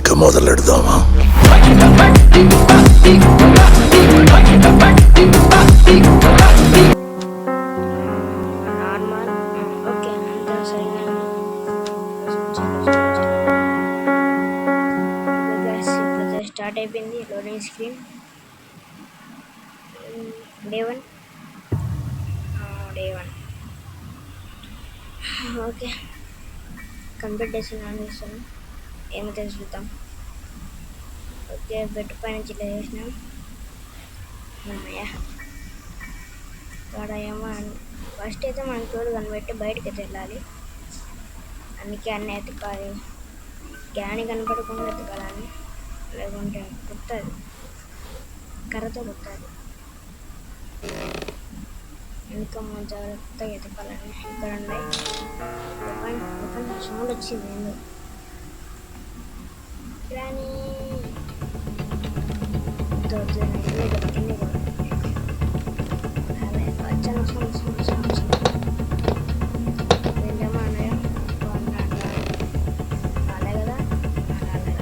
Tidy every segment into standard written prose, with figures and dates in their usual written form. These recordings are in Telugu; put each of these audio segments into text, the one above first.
ఇక మొదలెడదామా? నార్మల్ ఓకే అంతా సరిగ్గా స్టార్ట్ అయిపోయింది loading screen. Day 1 okay complete చేసి ఆన్ చేస్తాను. ఏమో తెలుసుకుంటాం. ఓకే బెడ్ పైన ఇట్లా చేసినాం. అమ్మయ్యా ఇక్కడ ఏమో ఫస్ట్ అయితే మనం చోటు కనిపెట్టి బయటకి అయితే వెళ్ళాలి. అందుకే అన్నీ ఎతకాలి. గ్యాని కనపడకుండా ఎతకాలని, లేకుంటే కుట్టదు, కర్రతో కుట్టాలి. ఇంకా మనం జాగ్రత్తగా ఎతకాలని. ఇక్కడ ఉన్నాయి సౌండ్ వచ్చింది ఏందో గ్రానీ దొరికింది కూడా వచ్చాను. ఏంటమ్మా అన్నయ్య రాలే కదా, రాలే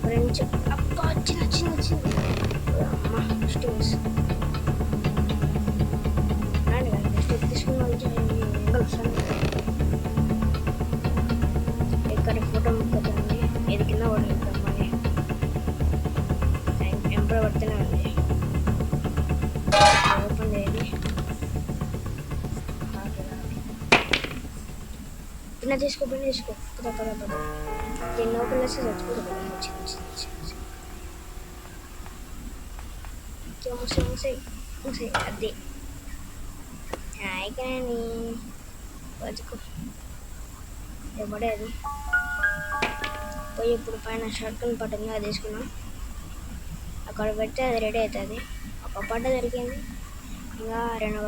ఫ్రెండ్స్. అబ్బా వచ్చింది అమ్మ ఫస్ట్ మిస్. రండి కానీ ఫస్ట్ తీసుకుని వస్తాను. ఇక్కడ ఫోటో ముక్కతుంది. ఇది కింద పడుతుంది అమ్మని ఎంపడ పడుతూనే ఉంది. ఓపెన్ చేయాలి. పిన్న తీసుకో పద దీన్ని ఓపెన్ చేస్తే చచ్చిపోతుంది. మూసే అది కానీ బతుకు ఎవడే అది పోయి ఇప్పుడు పైన షర్ట్ని పట్టింది, అది తీసుకున్నాం. అక్కడ పెడితే అది రెడీ అవుతుంది. ఒక పట్ట దొరికింది. ఇంకా రెండు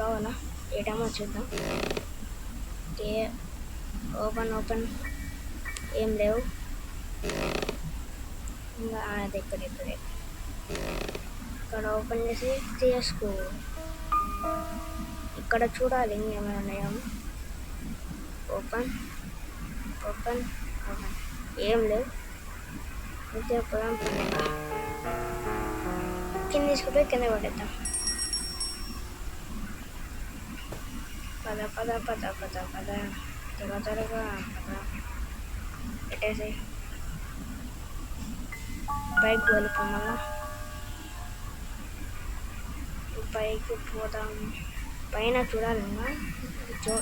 కావాలా? ఏటేమో చూద్దాం. ఓపెన్ ఏం లేవు. ఇంకా అది ఇక్కడే ఇక్కడ ఓపెన్ చేసి తీసుకో. ఇక్కడ చూడాలి ఇంకేమైనా ఉన్నాయో. ఓపెన్ ఏం లేవు. అయితే పొలం కింద తీసుకుపోయి కింద పడేద్దాం. పద త్వరగా పెట్టేసి పైకి వెళ్ళిపోమల్లా. పైకి పోదాం. పైన చూడాలి. ఇంకా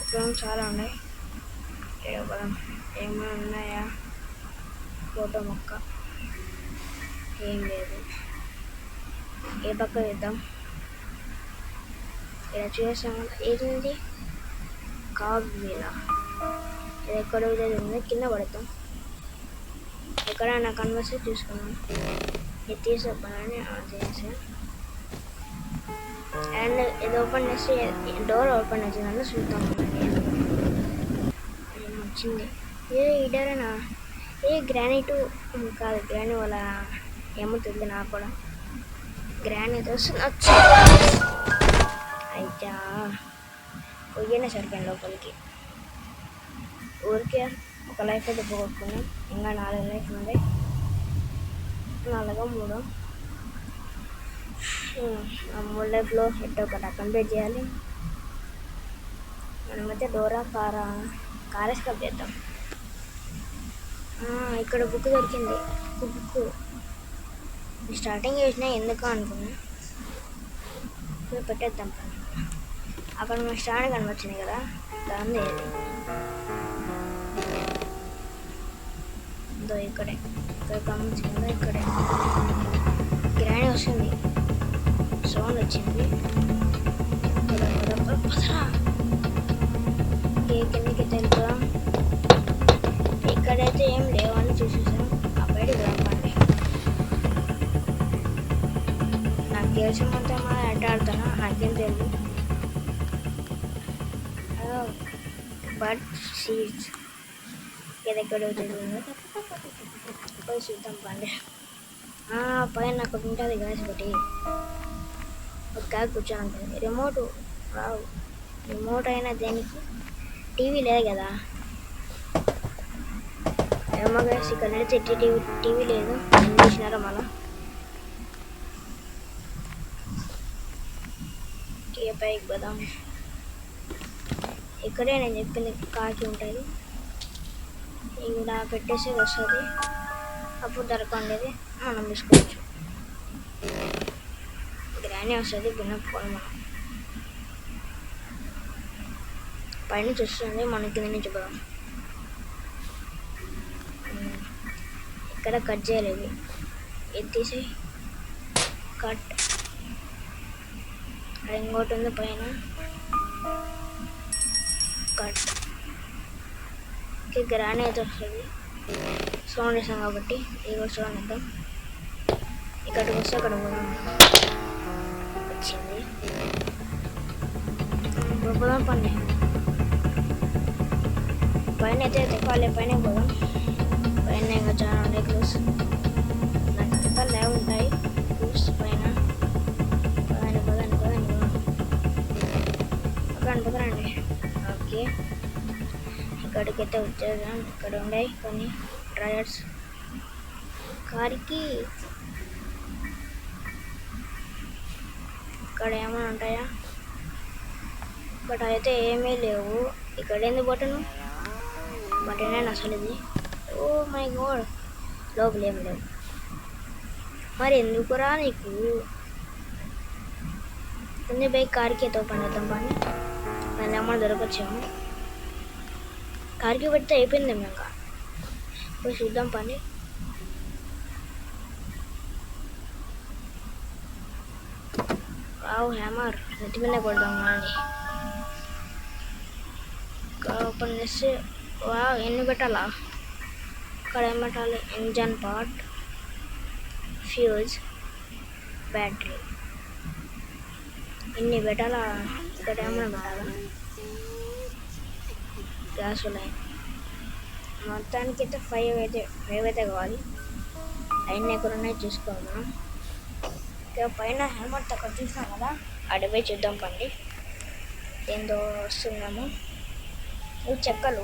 డ్రోన్ చాలా ఉన్నాయి. పోదాం. ఏమైనా ఉన్నాయా? ఫోటో మొక్క ఏం లేదు. ఏ పక్క వేద్దాం? ఇలా చూసాము. ఏంటి కాగ్వీల? ఇది ఎక్కడ ఉంది? కింద పడతాం. ఎక్కడ నా కన్వర్స్ చూసుకున్నాం. ఇది తీసుకోవాలని చేసాను. అండ్ ఇది ఓపెన్ చేసి డోర్ ఓపెన్ వచ్చిందని చూద్దాం. వచ్చింది. ఇడరేనా? గ్రానైట్ కాదు, గ్రానీ వాళ్ళ ఏమో తెలియదు నాకు కూడా. గ్రానీ వస్తుంది. అయితే పొయ్యిన సరిపోయింది లోపలికి. ఊరికే ఒక లైఫ్ అయితే పోగొట్టుకున్నాం. ఇంకా 4 లైఫ్లు ఉన్నాయి. 4 3 3 లైఫ్లో ఎట్టో ఒకటి కంప్లీట్ చేయాలి. మనమైతే డోరా కార్ ఎస్కేప్ చేద్దాం. ఇక్కడ బుక్ దొరికింది. బుక్ స్టార్టింగ్ చేసినా ఎందుకు అనుకున్నా. పెట్టేద్దాం. అక్కడ మన స్టాండ్ కనిపించింది కదా, దాన్ని ఇక్కడే గమనించింది కదా. ఇక్కడే గ్రానీ వస్తుంది. సౌండ్ వచ్చింది. కిందకి తెలుపుదాం. ఇక్కడైతే ఏం లేవని చూసేసాం. ఆ బయటకు రమ్మండి. నాకు తెలిసినంత మా ఆట ఆడుతున్నా, నాకేం తెలియదు. బట్ సీడ్స్ ఎక్కడ తెలియదు. పోయి చూద్దాం పండి. పైన అక్కడ ఉంటుంది గ్యాస్ ఒకటి. ఒక క్యాబ్ కూర్చొని ఉంటుంది. రిమోట్ రావు. రిమోట్ అయినా దేనికి? టీవీ లేదు కదా. ఏమో గైస్ ఇక్కడ నడితే టీవీ లేదు, ఏం చేసినారో మళ్ళా. పైకి పోదాం. ఇక్కడే నేను చెప్పింది కాకి ఉంటుంది, ఇక్కడ పెట్టేసేది వస్తుంది, అప్పుడు దొరకండేది మనం తీసుకోవచ్చు. గ్రానీ వస్తుంది, బిన్నప్పుకొని మనం పైనుంచి వస్తుంది, మన కింద నుంచి పోదాం. ఇక్కడ కట్ చేయలేదు, ఎత్తేసి కట్. ఇంకోటి ఉంది పైన కట్. గ్రానీ అయితే వస్తుంది, సౌండ్ వేసాం కాబట్టి ఇది సౌండ్ ఇద్దాం. ఇక్కడికి వస్తే అక్కడ పోదాం. వచ్చింది, పోదాం పండి. పైన అయితే తెప్పాలి, పైన పోదాం. పైన ఇంకా చాలా ఉంటాయి క్లూస్, నక్కలే ఉంటాయి క్లూస్ పైన. పదండి పదండి పదండి పదండి పదండి. ఓకే, ఇక్కడికైతే వచ్చేద్దాం. ఇక్కడ ఉన్నాయి కొన్ని టైర్స్ కార్కి. ఇక్కడ ఏమైనా ఉంటాయా? బట్ అయితే ఏమీ లేవు. ఇక్కడ ఎందుకు బటను? బటనే అసలు ఇది. ఓ మై గాడ్, లోపల ఏం లేవు. మరి ఎందుకురా నీకు? ఎందుకు బైక్ కార్కి ఎత్తో పండుతాం పని, దాని ఏమన్నా దొరకొచ్చాము. కార్కి పెడితే అయిపోయింది, ఇంకా పోయి చూద్దాం పని. రావు హ్యామర్ నెత్తి మీద కొడదాం కానీ. ఓపెన్ చేసి వా ఎన్ని పెట్టాలా? ఇక్కడ ఏం పెట్టాలి? ఇంజన్ పార్ట్, ఫ్యూజ్, బ్యాటరీ, ఇన్ని పెట్టాలా? ఇక్కడ ఏమైనా పెట్టాలా? గ్యాస్ లైన్, మొత్తానికి అయితే ఫైవ్ అయితే కావాలి. అన్నీ ఎక్కడ ఉన్నాయి చూసుకోవాలి మనం. ఇక పైన హెల్మెట్ అక్కడ చూసాం కదా, అడిపోయి చూద్దాం పండి. ఏందో వస్తున్నాము. ఇవి చెక్కలు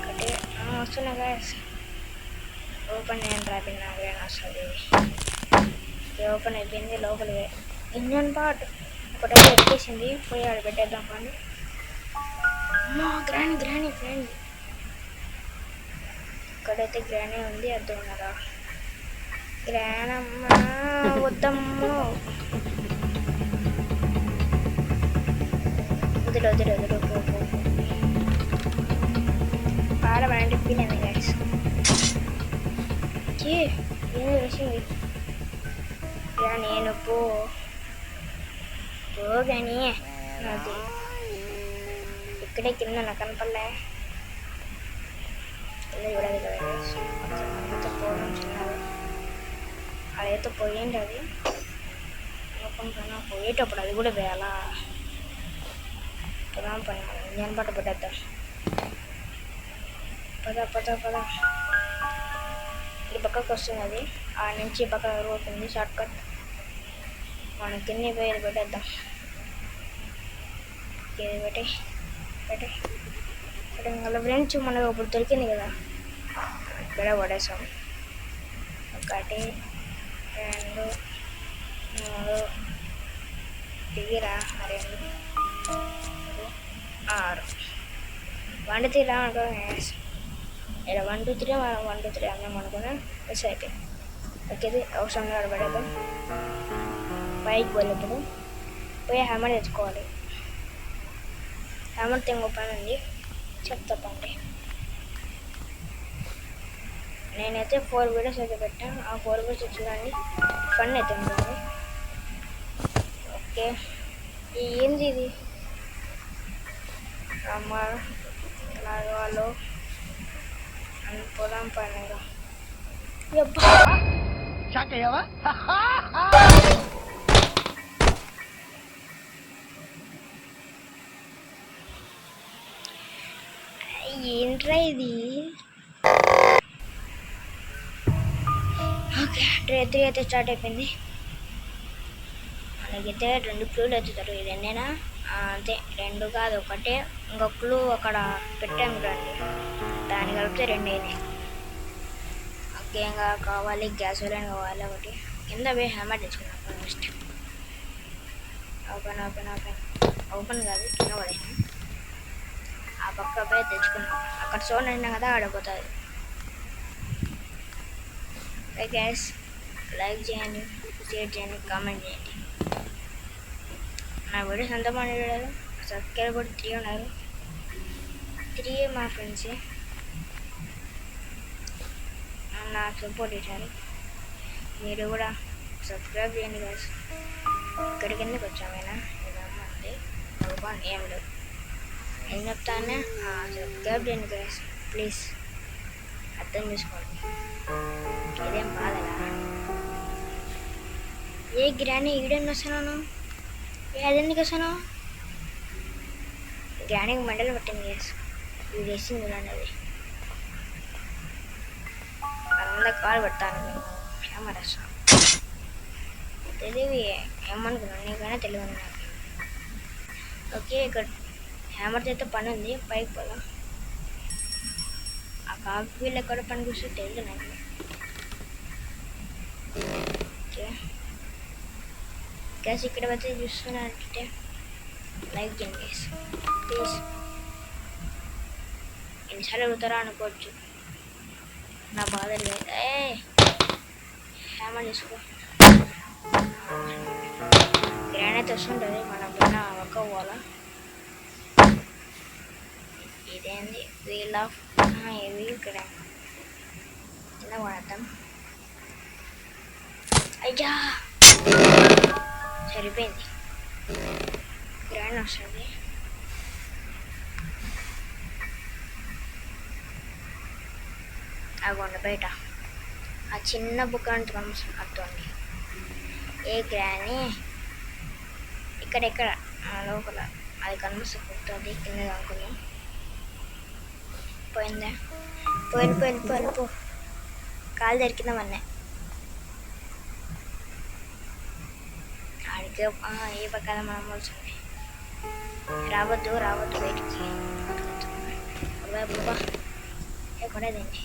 ఒకటి వస్తున్నా గ్యాస్. ఓపెన్ నేను రాపినా గ్యాన్ వస్తుంది. ఓపెన్ అయిపోయింది, లోపలికి ఇంజన్ పార్ట్ ఒకటైతే ఎక్కేసింది, పోయి ఆడ పెట్టేద్దాం పండి. గ్రానీ ఫ్రెండ్, ఇక్కడైతే గ్రానీ ఉంది, అర్థం ఉన్నదా? గ్రానమ్మ వద్దమ్ము, వదిలు పాడబడండి పిన్నది గ్యాస్. ఏం వచ్చింది గ్రానీ? పో కానీ అది ఇక్కడే కింద నాకు కనపడలే. కింద చూడాలి కదా, అంతా పోవడం చిన్నది. అదైతే పోయింది, అది అనుకుంటున్నా. పోయేటప్పుడు అది కూడా వేయాలా? పొదాం పని, ఇంజన్ పట్ట పెట్టేద్దాం. పద ఈ పక్కకు వస్తుంది అది, ఆ నుంచి పక్క రోడ్ ఉంది షార్ట్ కట్. మనం కింద పోయి పెట్టేద్దాం. ఇది పెట్టే ఇంకా ఫ్రెండ్స్ మనకు ఇప్పుడు దొరికింది కదా, ఇక్కడ పడేసాం. 1 2 3 దిగిరా 2 6 1 2 3 అనుకో. ఇలా 1 2 3 మనం 1 2 3 అన్నాం అనుకున్నా, మిస్ అయిపోయింది. ఓకేది అవసరం కాదు, పడేద్దాం. బైక్ పోలేప్పుడు పోయి హ్యామర్ తెచ్చుకోవాలి. హ్యామర్ ఇంకో పని ఉంది, చెప్తాండి. నేనైతే 4 వీడియోస్ అయితే పెట్టాను, ఆ 4 వీడియోస్ చూడండి, ఫన్ అయితే ఉంటుంది. ఓకే, ఏంది ఇది? అమ్మ వాళ్ళు అనుకోదాం పనిగా. ఏంట్రా ఇది? ఓకే, డే 3 అయితే స్టార్ట్ అయిపోయింది. మనకైతే 2 ఫ్లూలు అవుతారు. ఇది రెండేనా? అంతే, 2 కాదు, ఒకటే. ఇంకొకళ్ళు అక్కడ పెట్టాం చూడండి, దాన్ని కలిపితే 2 అయినాయి. ఓకే, ఇంకా కావాలి గ్యాస్ లైన్ కావాలి ఒకటి. కింద పోయి హ్యామర్ తెచ్చుకున్నాం first. Open open open open కాదు, కింద పడేసాం. ఆ పక్క పోయి తెచ్చుకున్నాం. అక్కడ చూడండి కదా, ఆడిపోతుంది. ఓకే గ్యాస్, లైక్ చేయండి, షేర్ చేయండి, కామెంట్ చేయండి. నా వీడియోస్ ఎంత మాట్లాడారు, సబ్స్క్రైబ్ కూడా 3 ఉన్నారు. 3 మా ఫ్రెండ్స్ నాకు సపోర్ట్ ఇచ్చారు. మీరు కూడా సబ్స్క్రైబ్ చేయండి గాయస్. ఇక్కడి కిందకి వచ్చామైనా ఉంది భగవాన్ ఏం లేదు. ఏం చెప్తానే సబ్స్క్రైబ్ చేయండి గాయస్ ప్లీజ్, అర్థం చేసుకోండి. ఇదేం బాధలా. ఏ గ్రాని ఈడెన్ని వస్తున్నాను, అదెందుకు వస్తాను? గ్రానీకి మండలు పట్టింది గాయస్, ఇది వేసింది చూడండి. అది కాల్ పెడతాను మేము హ్యామర్ వస్తాం. తెలివి ఏమనుకున్నాను, నీకైనా తెలివి ఉంది నాకు. ఓకే, ఇక్కడ హ్యామర్ అయితే పని ఉంది, పైకి పోదాం. ఆ కాకి వీళ్ళు ఎక్కడ పని కూర్చో తెలియదు నాకు. ఓకే గ్యాస్, ఇక్కడ వచ్చి చూస్తున్నట్టే లైక్ చేయండి గ్యాస్ ప్లీజ్. ఎన్నిసార్లు అడుగుతారా అనుకోవచ్చు, నా బాధ లేదు. హ్యామర్ తీసుకో. గ్రానైట్ వస్తుంటుంది, మనం పైన ఒక్క పోవాలా. ఇదేంది వీల్ ఆఫ్ వీల్ గ్రాండ్ కింద వాడతాం. అయ్యా సరిపోయింది, గ్రాండ్ వస్తుంది. అగోండి బయట ఆ చిన్న బుక్ అంటే అర్థండి. ఏ గ్రాని ఇక్కడెక్కడ లోపల అది కనిపిస్తుంది, కింద అనుకున్నాం. పోయిందా? పోయిన పో, కాలు దొరికిందామన్నా. ఆడికి ఏ పక్కన మనం వస్తుంది. రావద్దు బయటికి. బాబా ఎక్కడేదండి.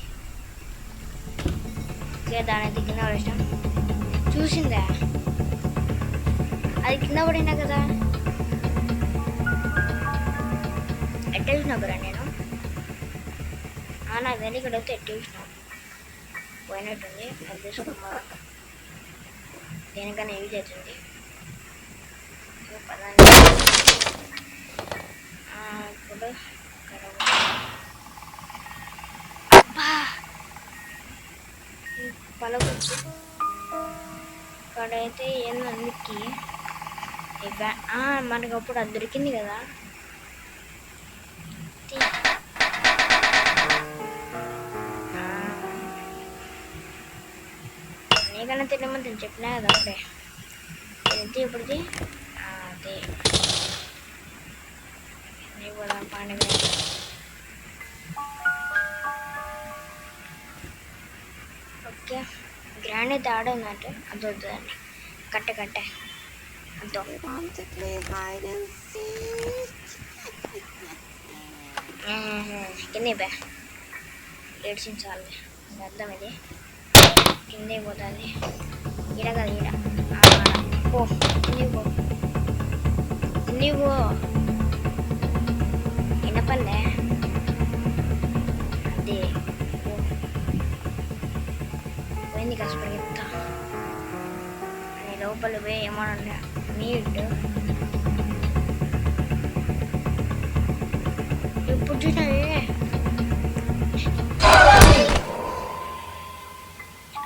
ఓకే, దాని అయితే కింద పడేసాం. చూసిందా? అది కింద పడినా కదా, ఎట్ట చూసినా కదా నేను. నాకు వెళ్ళి ఇక్కడ వస్తే ఎట్ట చూసినా పోయినట్టుంది. అది చూసుకున్నా దేనికన్నా యూజ్ అవుతుంది. పదండి ఇప్పుడు పలకొచ్చు. ఇక్కడైతే ఏంది అందుకి మనకు అప్పుడు అది దొరికింది కదా. నీకన్నా తెలియమంటే చెప్పినా కదా అప్పుడే. ఎంత ఇప్పుడుది అదే కూడా పండుగ. ఓకే, గ్రాండ్ అయితే ఆడేందంటే అది వద్దండి. కట్టే అంతో కింద బా ఏడ్చించాలి అర్థం. ఇది కిందే పోతుంది. ఈడ కదా ఈడ పో, కింది పో వినపల్లే. అదే పోయింది కష్టపడి చెప్తా. అని లోపల పోయి ఏమన్నా నీట్ ఇప్పుడు చూసినావే.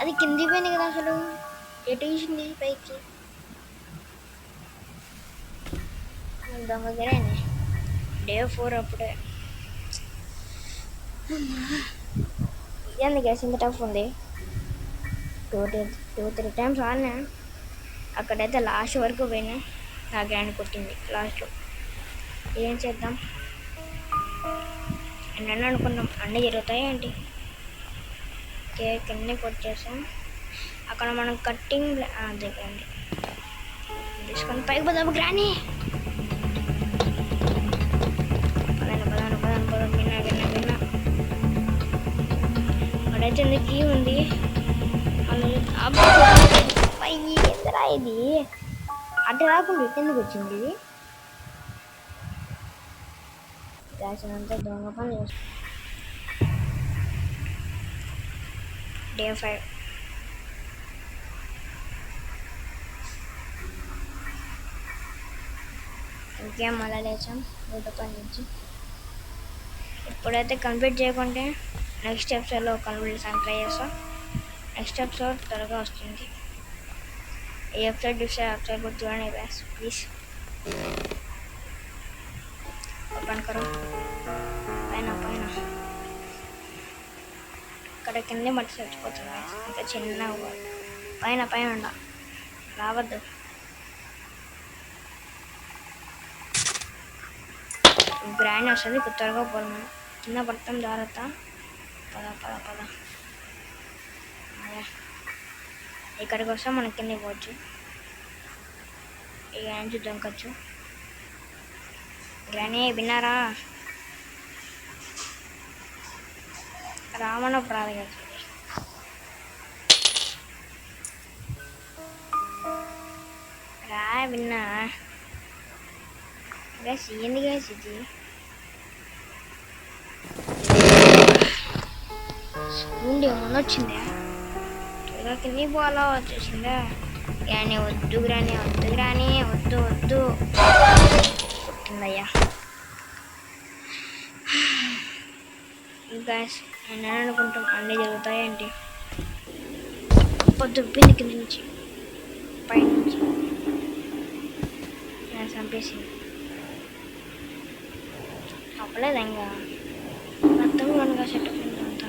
అది కింది పోయింది కదా, అసలు ఎటు చూసింది పైకి. దొంగ డే 4 అప్పుడే. ఇదేంది గ్యాస్ ఇంత టఫ్ ఉంది. 2-3 టైమ్స్ ఆడినా. అక్కడైతే లాస్ట్ వరకు పోయినా, నా గ్రాండ్ కొట్టింది లాస్ట్లో. ఏం చేద్దాం, ఎన్నెన్నో అనుకున్నాం, అన్నీ జరుగుతాయి ఏంటి. కేక్ అన్నీ కొట్టేసాం. అక్కడ మనం కట్టింగ్ దగ్గరండి తీసుకొని పైకి పోదాము. గ్రానీ అయితే ఎందుకు కీ ఉంది ఎంతరా ఇది అటు రాకుండా ఇటు ఎందుకు వచ్చింది ఇది రాసినంతా దొంగ పని చేస్తుంది డే 5 ఇంకేం మళ్ళీ లేచాం ఊట పని నుంచి ఇప్పుడైతే కంప్లీట్ చేయకుంటే నెక్స్ట్ ఎపిసోడ్లో కంప్లీట్ ట్రై చేస్తాం నెక్స్ట్ ఎపిసోడ్ త్వరగా వస్తుంది ఈ ఎపిసోడ్ చూస్తే ఎపిసోడ్ కూడా చూడండి బ్యాస్ ప్లీజ్ ఓపెన్ కరో పైన పైన ఇక్కడ కిందే మట్టి చచ్చిపోతుంది ఇంకా చిన్న పైన పైన ఉండ రావద్దు గ్రాండ్ వస్తుంది త్వరగా పోదు మనం కింద పడతాం జాగ్రత్త పద పద పద ఇక్కడికి వస్తాం మనం కింద పోవచ్చు ఇక నుంచి దొంకచ్చు గ్రానీ విన్నారా రామన్నప్పుడు రాదు కదా రా విన్నా గ్యాస్ ఏంది గ్యాస్ ఇది స్కూల్ ఏమన్నా వచ్చిందా త్వరగా కింద పోవాలా వచ్చేసిందా గ్రానీ వద్దు గ్రానీ వద్దు గ్రానీ వద్దు వద్దు పుట్టిందయ్యా గ్యాస్ నేను అనుకుంటాం అన్నీ జరుగుతాయేంటి దుబ్బింది కింద నుంచి పైనుంచి నేను చంపేసింది అవ్వలేదు ఇంకా మొత్తం మనగా సెట్ అయిపోయింది అంతా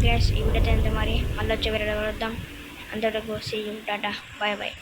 గ్యాస్ ఈ వీడియో ఎంత మరి మళ్ళీ వచ్చే వీడియోలో వద్దాం అంతవరకు సీ యూ టాటా బాయ్ బాయ్